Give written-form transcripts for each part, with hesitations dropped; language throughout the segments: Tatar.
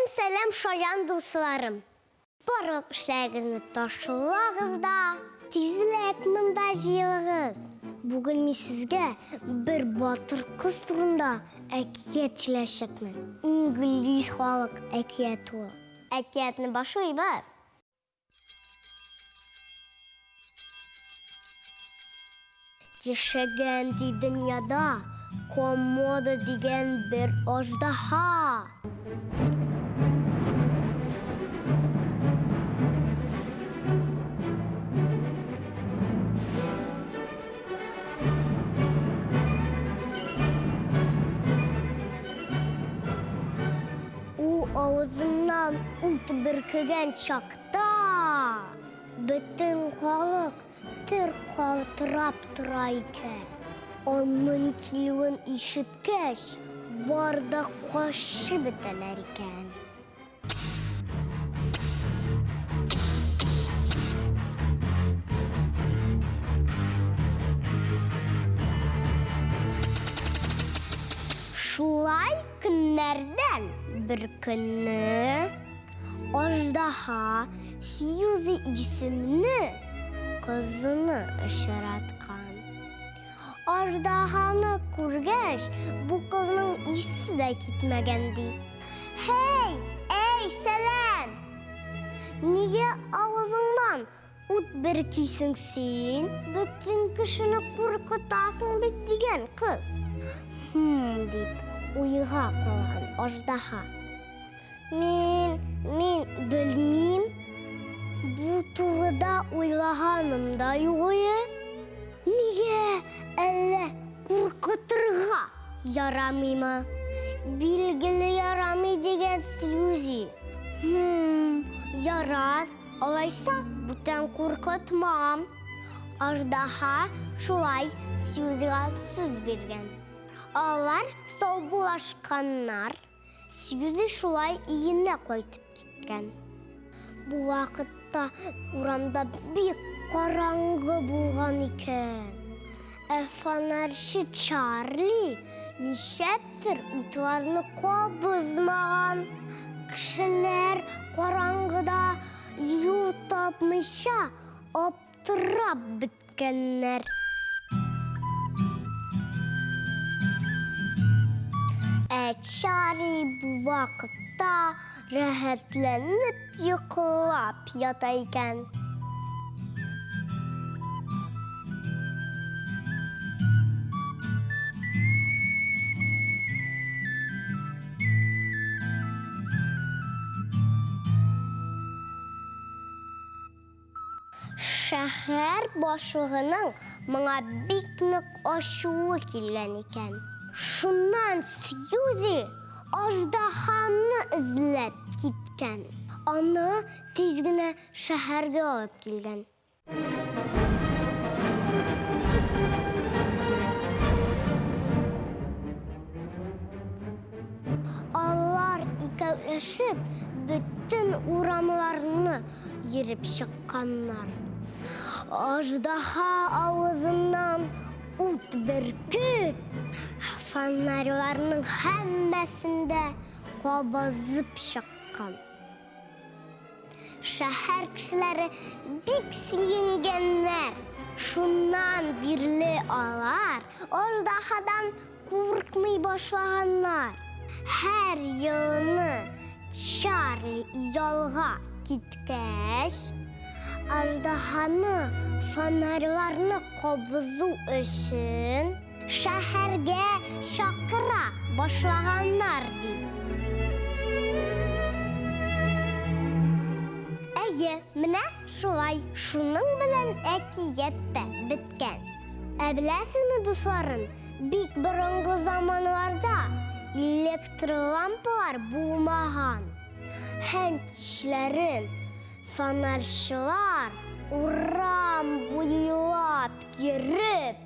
Сәлем шаян дусларым. Барлык эшләрегезне ташлагыз да, тизлек монда җыелыгыз. Бүген мин сезгә бер батыр кыз турында әкият сөйләшәкмен. Инглиз халык әкияте ул. Әкиятне башлыйбыз. Яшәгән ди дөньяда Комода дигән бер аждаһа. Авызыннан ут бөркегән чакта бөтен халык тир калтырап тора икән. Аның килүен ишеткәч, бар да кашып бетәләр икән. Шулай көннәрдән бер көнне аждаһа Сьюзи исемле кызны очраткан. Аждаһаны күргәч, бу кызның исе дә китмәгән ди. Эй, сәлам! Нигә авызыңнан ут бөркисең син? Бөтен кешене куркытасың бит дигән кыз. Дип уйга калган аждаһа. Мин белмим. Бу турыда уйлаганым да юк. Нигә әллә куркытырга ярамыймы? Билгеле ярамый дигән Сьюзи. Ярар, алайса бүтән куркытмам. Аждаһа шулай Сьюзига сүз биргән. Алар сау булашканнар. Сьюзи шулай өенә кайтып киткән. Бу вакытта урамда бик караңгы булган икән. Фонарчы Чарли нишәптер утларны кабызмаган. Кешеләр караңгыда юл тапмыйча аптырап беткәннәр. Чарли бу вакытта рәхәтләнеп йоклап ята икән. Шәһәр башлыгының моңа бик нык ачуы килгән икән. Шуннан Сьюзи аждаһаны эзләп киткән. Аны тиз генә шәһәргә алып килгән. Алар икәүләшеп бөтен урамларны йөреп чыкканнар. Аждаһа авызыннан ут бөркеп, фонарьларның һәммәсендә кабызып чыккан. Шәһәр кешеләре бик сөенгәннәр. Шуннан бирле алар аждаһадан куркмый башлаганнар. Һәр елны Чарли ялга киткәч, аждаһаны фонарьларны кабызу өчен шәһәргә чакыра башлаганнар ди. Менә шулай, шуның белән әкият тә беткән. Беләсезме, дусларым, бик борынгы заманнарда электр лампалар булмаган. Һәм кичләрен фонарьчылар урам буйлап йөреп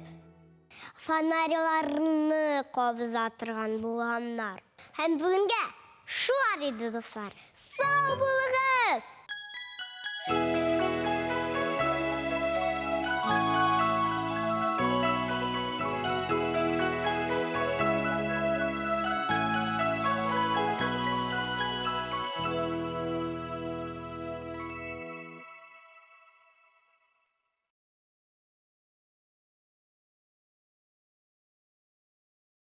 фонарьларны кабыза торган булганнар. Һәм бүгенгә шулар иде, дуслар. Сау булыгыз!